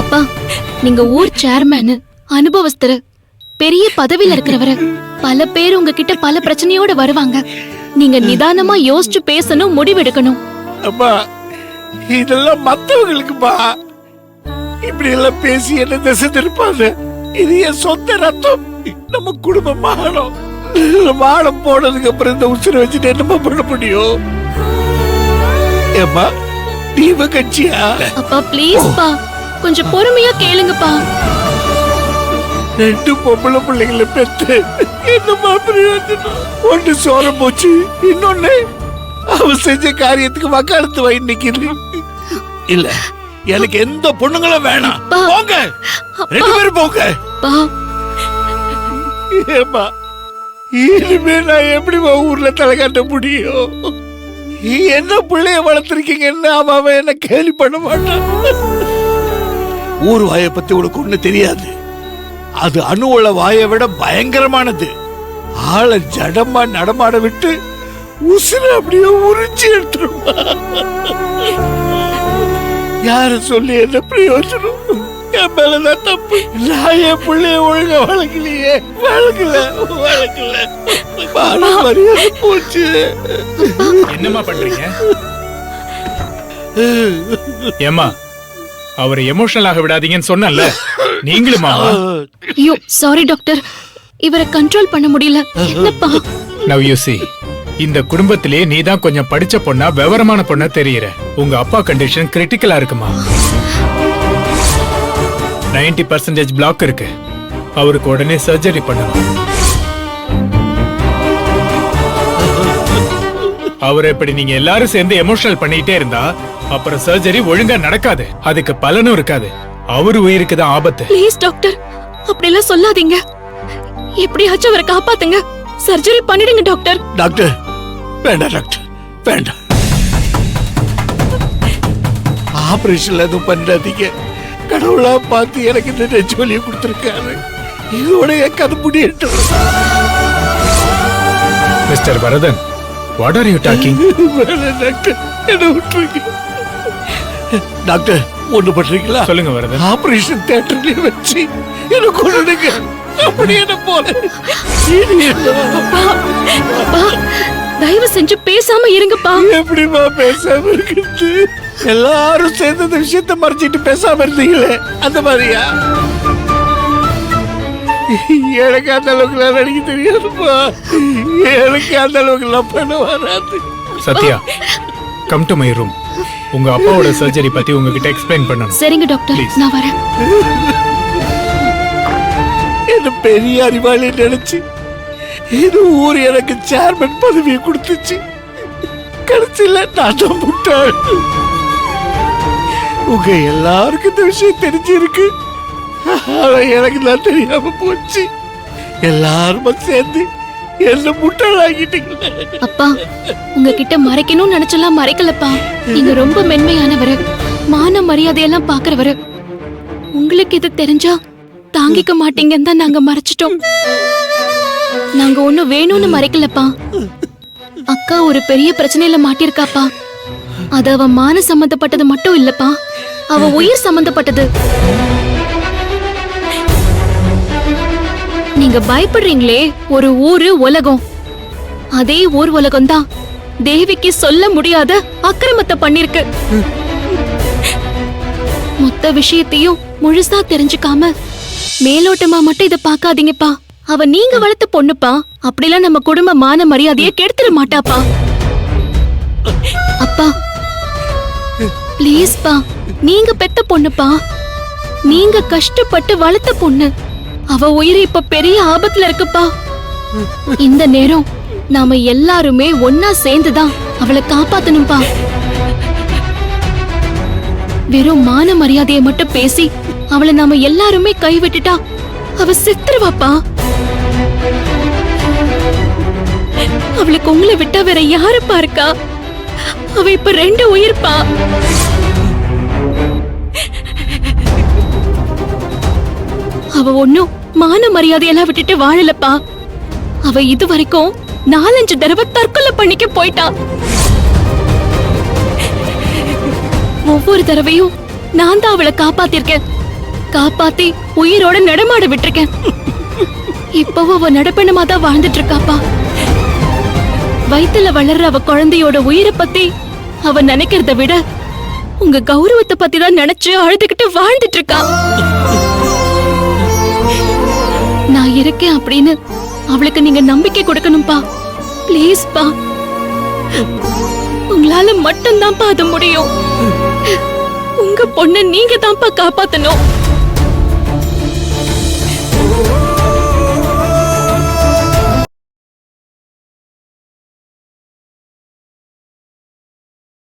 அப்பா, நீங்க ஊர் சேர்மேன், அனுபவஸ்தர், பெரிய பதவியில இருக்கிறவரு. பல பேர் உங்ககிட்ட பல பிரச்சனையோட வருவாங்க. நீங்க நிதானமா யோசிச்சு பேசணும், முடிவெடுக்கணும். அம்மா, இதெல்லாம் மத்தவங்களுக்குப்பா. இப்படி எல்லாம் பேசி என்ன திசை திருப்பாங்க. இது என் சொந்த ரத்தம். நம்ம குடும்பம் மானம் போனதுக்கு அப்புறம் இந்த உசுரை வச்சுட்டு என்னமா பண்ண முடியும்? ஏம்மா, நீ கட்சியா? அப்பா ப்ளீஸ் பா, கொஞ்சம் பொறுமையா கேளுங்கப்பா. 2 பொம்பளை பிள்ளைங்களை பெற்று என்னமா பிரயோஜனம்? ஒன்று சோற போச்சு, இன்னொன்னு அவ செஞ்ச காரியத்துக்கு வக்காலத்து வாங்கி நிக்குது. இல்ல, எனக்கு எந்த பொண்ணுங்களும் வேணாம். போங்க, 2 பேரும் போங்க. ஏமா, இனிமே நான் எப்படி ஊர்ல தலை காட்ட முடியும்? என்ன பிள்ளைய வளர்த்திருக்கீங்கன்னு அவன் என்ன கேலி பண்ண மாட்டான். ஊர் வாயை பத்தி உனக்கு ஒண்ணு தெரியாது. அது அணுவுள்ள வாயை விட பயங்கரமானது. ஆளை ஜடமா நடமாட விட்டு உசுர அப்படியே உறிஞ்சி எடுத்துருமா. யார சொல்லி என்ன பிரயோஜனம்? என் மேலதான் தப்பு. நான் என் பிள்ளைய ஒழுங்கா வளர்க்கலையே. வளர்க்கல மரியாதை போச்சு. என்னம்மா பண்றீங்க? ஏம்மா, அவரை எமோஷனல் ஆக விடாதீங்கன்னு சொன்னல, நீங்களுமா? ஐயோ சாரி டாக்டர், இவரை கண்ட்ரோல் பண்ண முடியல. என்னப்பா? Now you see, இந்த குடும்பத்திலே நீதான் கொஞ்சம் படிச்ச பொண்ணா, விவரமான பொண்ணா தெரியற. உங்க அப்பா கண்டிஷன் கிரிட்டிக்கலா இருக்குமா. 90% பிளாக் இருக்கு. அவருக்கு உடனே சர்ஜரி பண்ணணும். அவரை இப்படி நீங்க எல்லாரும் சேர்ந்து எமோஷனல் பண்ணிட்டே இருந்தா அப்புறம் சர்ஜரி ஒழுங்கா நடக்காது. அதுக்கு பலனும் இருக்காது. அவரு உயிருக்கு தான் ஆபத்து. ப்ளீஸ் டாக்டர், அப்படி எல்லாம் சொல்லாதீங்க. எப்படியாச்சும் அவரை காப்பாத்துங்க. சர்ஜரி பண்ணிடுங்க டாக்டர். டாக்டர் வேண்டாம், டாக்டர் வேண்டாம். ஆபரேஷன்ல எதுவும் பண்ணாதீங்க. கடவுளா பார்த்து எனக்கு இந்த நெஞ்சொலியை கொடுத்திருக்காரு. இதோட என் கதை முடியட்டும். Mister Varadan, what are you talking? Doctor, என்ன விட்டுருங்க. டாக்டர், ஒண்ணு பண்றீங்களா? சொல்லுங்க வரதன். ஆபரேஷன் தியேட்டர்லயே வச்சு என்ன கொல்லுங்க. அப்படி என்ன போல தயவு செஞ்சு பேசாம இருங்கப்பா. எப்படிமா பேசாம இருக்குது? எல்லாரும் சேர்ந்த விஷயத்த மறைச்சிட்டு பேசாம இருந்தீங்களே, அந்த மாதிரியா? எனக்கு அந்த அளவுக்கு எல்லாம் நடிக்க தெரியாதுப்பா. எனக்கு அந்த அளவுக்கு எல்லாம் பண்ண வராது. Sathya, come to my room. உங்க அப்பாவோட சர்ஜரி பத்தி உங்ககிட்ட எக்ஸ்பிளைன் பண்ணணும். சரிங்க டாக்டர், நான் வரேன். என்ன பெரிய அறிவாளி நினைச்சு இது ஊர் எனக்கு சேர்மன் பதவியை கொடுத்துச்சு. கடைசியில நான் தான் முட்டாள். உங்க எல்லாருக்கும் இந்த விஷயம் தெரிஞ்சிருக்கு. ஆனா எனக்கு தான் தெரியாம போச்சு. எல்லாரும் சேர்ந்து என்ன முட்டாள் ஆகிட்டீங்களே. அப்பா, உங்ககிட்ட மறைக்கணும்னு நினைச்செல்லாம் மறைக்கலப்பா. நீங்க ரொம்ப மென்மையானவரு, மான மரியாதையெல்லாம் பாக்குறவரு. உங்களுக்கு இது தெரிஞ்சா தாங்கிக்க மாட்டீங்கன்னு தான் நாங்க மறைச்சிட்டோம். நாங்க ஒண்ணும் வேணும்னு மறைக்கலப்பா. அக்கா ஒரு பெரிய பிரச்சனையில மாட்டிருக்காப்பா. அது அவ மான சம்பந்தப்பட்டது மட்டும் இல்லப்பா, அவ உயிர் சம்பந்தப்பட்டது. நீங்க பயப்படுறீங்களே, ஒரு ஊரு உலகம். அதே ஊர் உலகம் தான் தேவிக்கு சொல்ல முடியாத அக்கிரமத்தை பண்ணிருக்கு. மொத்த விஷயத்தையும் முழுசா தெரிஞ்சுக்காம மேலோட்டமா மட்டும் இத பாக்காதீங்கப்பா. அவ நீங்க வளர்த்த பொண்ணுப்பா. அப்படிலாம் நம்ம குடும்ப மான மரியாதையை கெடுத்துட மாட்டாப்பா. அப்பா ப்ளீஸ் பா, நீங்க பெத்த பொண்ணுப்பா. நீங்க கஷ்டப்பட்டு வளர்த்த பொண்ணு. அவ உயிர் இப்ப பெரிய ஆபத்துல இருக்குப்பா. இந்த நேரம் நாம எல்லாருமே ஒன்னா சேர்ந்துதான் அவளை காப்பாத்தணும்பா. வெறும் மான மரியாதையை மட்டும் பேசி அவளை நாம எல்லாருமே கைவிட்டுட்டா அவ செத்துருவாப்பா. அவளுக்கு உங்களை விட்டா வேற யாருப்பா இருக்கா? அவ இப்ப 2 உயிர்ப்பா. அவ ஒன்னும் மான மரியாதையெல்லாம் விட்டுட்டு வாழலப்பா. அவ இது வரைக்கும் 4-5 தடவை தற்கொலை பண்ணிக்க போயிட்டா. ஒவ்வொரு தடவையும் நான் தான் அவளை காப்பாத்திருக்கேன். காப்பாத்தி உயிரோட நடமாட விட்டிருக்கேன். இப்பவும் அவ நடப்பணமா தான் வாழ்ந்துட்டு இருக்காப்பா. வயித்துல வளர்ற அவ குழந்தையோட உயிரை பத்தி அவ நினைக்கிறத விட உங்க கௌரவத்தை பத்தி தான் நினைச்சு அழுதுகிட்டு வாழ்ந்துட்டு இருக்கா. நான் இருக்கேன் அப்படின்னு அவளுக்கு நீங்க நம்பிக்கை கொடுக்கணும்பா. ப்ளீஸ் பா, உங்களால மட்டும்தான்ப்பா அது முடியும். உங்க பொண்ண நீங்க தான்ப்பா காப்பாத்தணும்.